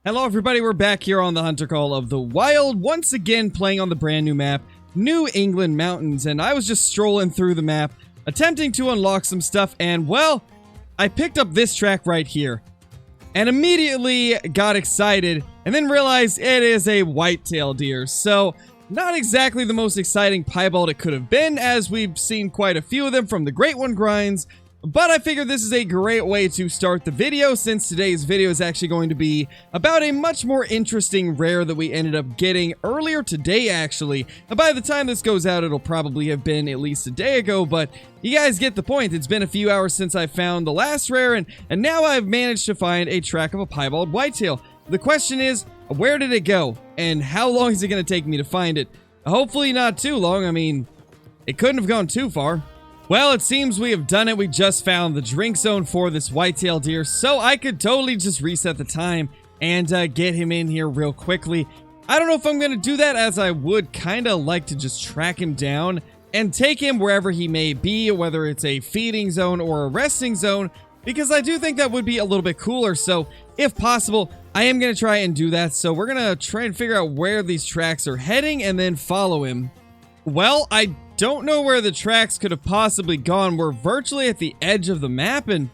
Hello everybody, we're back here on the Hunter Call of the Wild, once again playing on the brand new map, New England Mountains, and I was just strolling through the map, attempting to unlock some stuff, and well, I picked up this track right here, and immediately got excited, and then realized it is a whitetail deer, so not exactly the most exciting piebald it could have been, as we've seen quite a few of them from the Great One grinds. But I figured this is a great way to start the video, since today's video is actually going to be about a much more interesting rare that we ended up getting earlier today, actually. And by the time this goes out, it'll probably have been at least a day ago, but you guys get the point. It's been a few hours since I found the last rare, and now I've managed to find a track of a piebald whitetail. The question is, where did it go? And how long is it going to take me to find it? Hopefully not too long. I mean, it couldn't have gone too far. Well, it seems we have done it. We just found the drink zone for this whitetail deer, so I could totally just reset the time and get him in here real quickly. I don't know if I'm going to do that, as I would kind of like to just track him down and take him wherever he may be, whether it's a feeding zone or a resting zone, because I do think that would be a little bit cooler. So if possible, I am going to try and do that. So we're going to try and figure out where these tracks are heading and then follow him. Well, I don't know where the tracks could have possibly gone. We're virtually at the edge of the map, and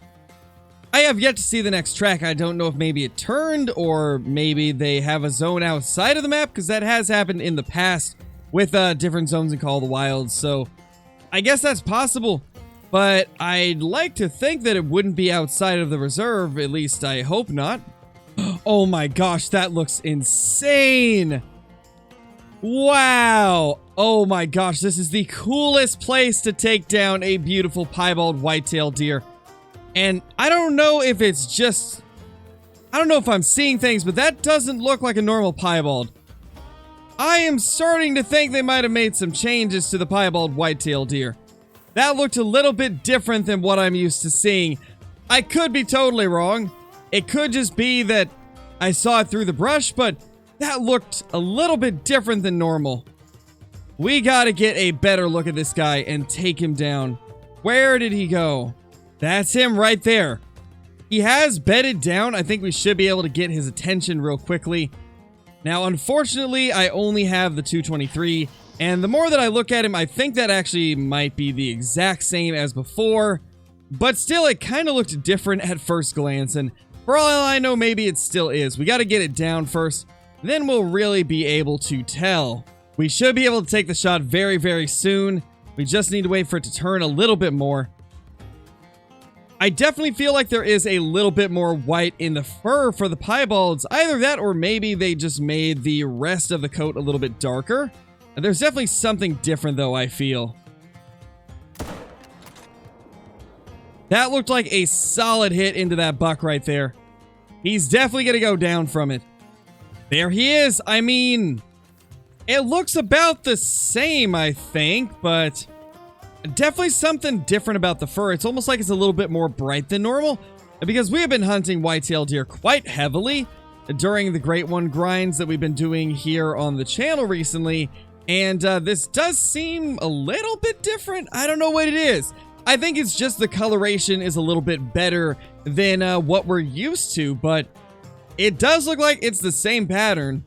I have yet to see the next track. I don't know if maybe it turned, or maybe they have a zone outside of the map, because that has happened in the past with different zones in Call of the Wild, so I guess that's possible. But I'd like to think that it wouldn't be outside of the reserve, at least I hope not. Oh my gosh, that looks insane! Wow! Oh my gosh, this is the coolest place to take down a beautiful piebald whitetail deer. And I don't know if it's just... I don't know if I'm seeing things, but that doesn't look like a normal piebald. I am starting to think they might have made some changes to the piebald whitetail deer. That looked a little bit different than what I'm used to seeing. I could be totally wrong. It could just be that I saw it through the brush, but that looked a little bit different than normal. We gotta get a better look at this guy and take him down. Where did he go? That's him right there. He has bedded down. I think we should be able to get his attention real quickly. Now, unfortunately, I only have the 223, and the more that I look at him, I think that actually might be the exact same as before, but still, it kind of looked different at first glance, and for all I know, maybe it still is. We gotta get it down first, then we'll really be able to tell. We should be able to take the shot very, very soon. We just need to wait for it to turn a little bit more. I definitely feel like there is a little bit more white in the fur for the piebalds. Either that, or maybe they just made the rest of the coat a little bit darker. And there's definitely something different, though, I feel. That looked like a solid hit into that buck right there. He's definitely going to go down from it. There he is. I mean, it looks about the same, I think, but definitely something different about the fur. It's almost like it's a little bit more bright than normal, because we have been hunting whitetail deer quite heavily during the Great One grinds that we've been doing here on the channel recently, and this does seem a little bit different. I don't know what it is. I think it's just the coloration is a little bit better than what we're used to, but it does look like it's the same pattern.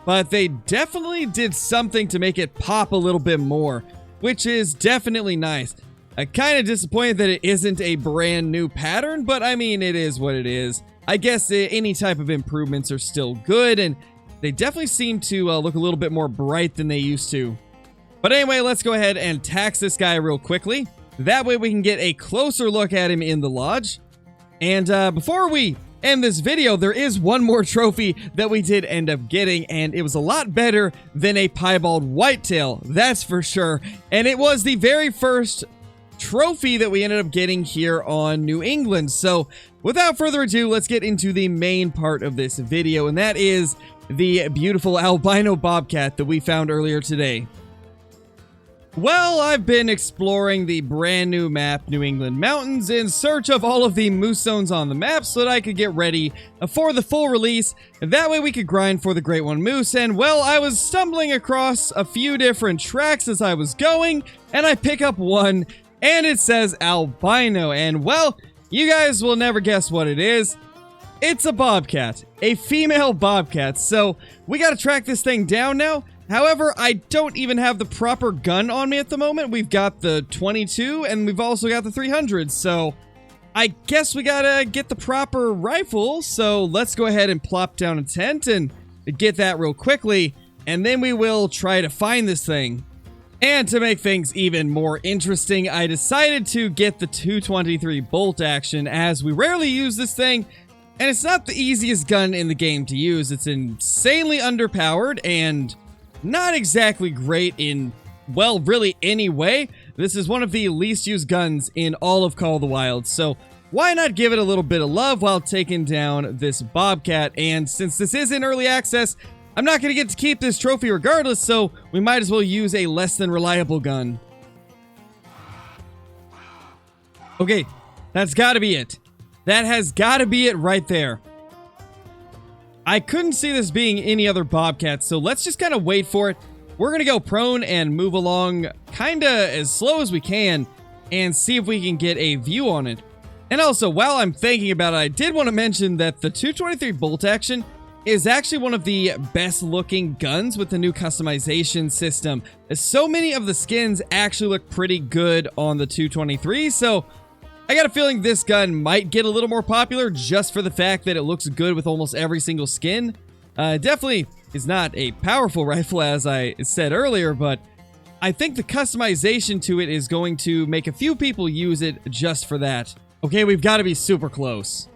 But they definitely did something to make it pop a little bit more, which is definitely nice. I'm kind of disappointed that it isn't a brand new pattern, but I mean, it is what it is. I guess any type of improvements are still good, and they definitely seem to look a little bit more bright than they used to. But anyway, let's go ahead and tax this guy real quickly. That way we can get a closer look at him in the lodge. And before we end this video, there is one more trophy that we did end up getting, and it was a lot better than a piebald whitetail, that's for sure. And it was the very first trophy that we ended up getting here on New England. So without further ado, let's get into the main part of this video, and that is the beautiful albino bobcat that we found earlier today. Well, I've been exploring the brand new map, New England Mountains, in search of all of the moose zones on the map so that I could get ready for the full release. That way we could grind for the Great One Moose. And well, I was stumbling across a few different tracks as I was going, and I pick up one, and it says albino. And well, you guys will never guess what it is. It's a bobcat, a female bobcat, so we gotta track this thing down now. However, I don't even have the proper gun on me at the moment. We've got the 22 and we've also got the 300, so I guess we gotta get the proper rifle. So let's go ahead and plop down a tent and get that real quickly, and then we will try to find this thing. And to make things even more interesting, I decided to get the 223 bolt action, as we rarely use this thing, and it's not the easiest gun in the game to use. It's insanely underpowered and not exactly great in, well, really any way. This is one of the least used guns in all of Call of the Wild, so why not give it a little bit of love while taking down this bobcat? And since this is in early access, I'm not going to get to keep this trophy regardless, so we might as well use a less than reliable gun. Okay, that's got to be it. That has got to be it right there. I couldn't see this being any other bobcat, so let's just kind of wait for it. We're going to go prone and move along kind of as slow as we can and see if we can get a view on it. And also, while I'm thinking about it, I did want to mention that the 223 bolt action is actually one of the best looking guns with the new customization system. So many of the skins actually look pretty good on the 223, so I got a feeling this gun might get a little more popular just for the fact that it looks good with almost every single skin. Definitely is not a powerful rifle, as I said earlier, but I think the customization to it is going to make a few people use it just for that. Okay, we've got to be super close.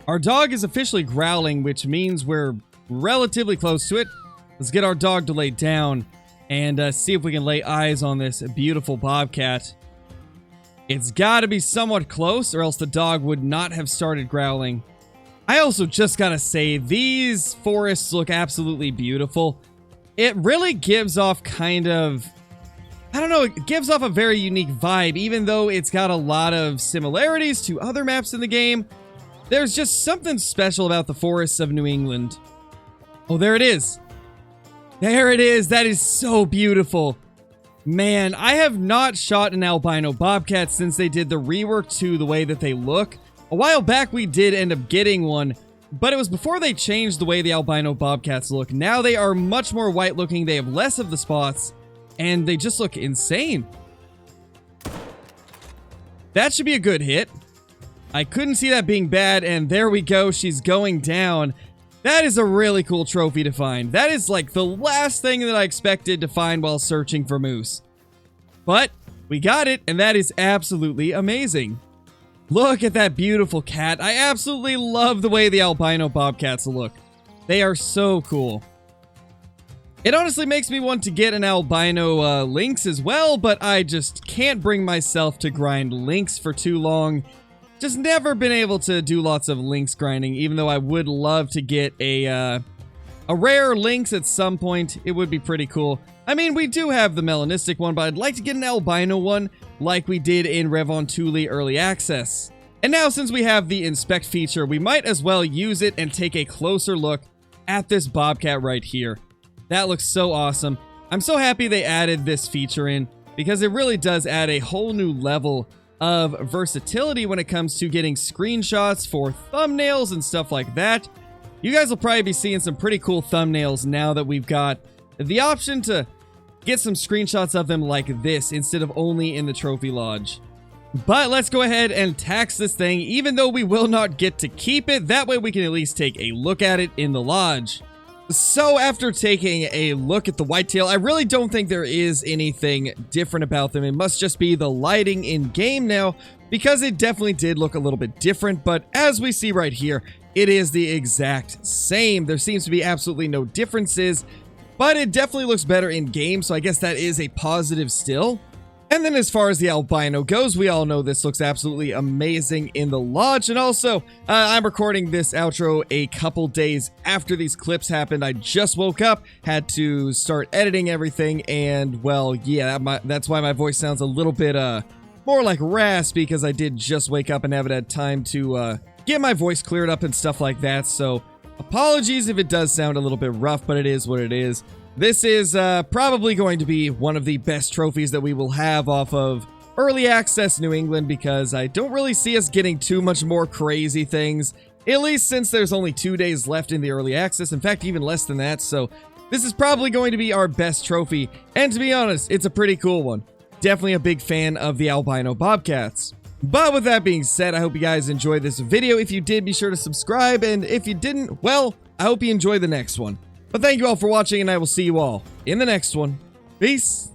Our dog is officially growling, which means we're relatively close to it. Let's get our dog to lay down and see if we can lay eyes on this beautiful bobcat. It's got to be somewhat close, or else the dog would not have started growling. I also just gotta say, these forests look absolutely beautiful. It really gives off kind of, I don't know, it gives off a very unique vibe, even though it's got a lot of similarities to other maps in the game. There's just something special about the forests of New England. Oh, there it is. There it is. That is so beautiful. Man, I have not shot an albino bobcat since they did the rework to the way that they look. A while back, we did end up getting one, but it was before they changed the way the albino bobcats look. Now they are much more white looking. They have less of the spots, and they just look insane. That should be a good hit. I couldn't see that being bad, and there we go. She's going down. That is a really cool trophy to find. That is like the last thing that I expected to find while searching for moose. But we got it, and that is absolutely amazing. Look at that beautiful cat. I absolutely love the way the albino bobcats look. They are so cool. It honestly makes me want to get an albino lynx as well, but I just can't bring myself to grind lynx for too long. Just never been able to do lots of lynx grinding, even though I would love to get a rare lynx at some point. It would be pretty cool. I mean, we do have the melanistic one, but I'd like to get an albino one like we did in Revontuli Early Access. And now, since we have the inspect feature, we might as well use it and take a closer look at this bobcat right here. That looks so awesome. I'm so happy they added this feature in, because it really does add a whole new level of versatility when it comes to getting screenshots for thumbnails and stuff like that. You guys will probably be seeing some pretty cool thumbnails now that we've got the option to get some screenshots of them like this instead of only in the trophy lodge. But let's go ahead and tax this thing, even though we will not get to keep it. That way we can at least take a look at it in the lodge. So after taking a look at the whitetail, I really don't think there is anything different about them. It must just be the lighting in game now, because it definitely did look a little bit different. But as we see right here, it is the exact same. There seems to be absolutely no differences, but it definitely looks better in game. So I guess that is a positive still. And then as far as the albino goes, we all know this looks absolutely amazing in the lodge. And also, I'm recording this outro a couple days after these clips happened. I just woke up, had to start editing everything, and well, yeah, that's why my voice sounds a little bit more like raspy, because I did just wake up and haven't had time to get my voice cleared up and stuff like that. So apologies if it does sound a little bit rough, but it is what it is. This is probably going to be one of the best trophies that we will have off of early access New England because I don't really see us getting too much more crazy things, at least since there's only 2 days left in the early access. In fact, even less than that, so this is probably going to be our best trophy, and to be honest, it's a pretty cool one. Definitely a big fan of the albino bobcats. But with that being said, I hope you guys enjoyed this video. If you did, be sure to subscribe, and if you didn't, well, I hope you enjoy the next one. But thank you all for watching, and I will see you all in the next one. Peace!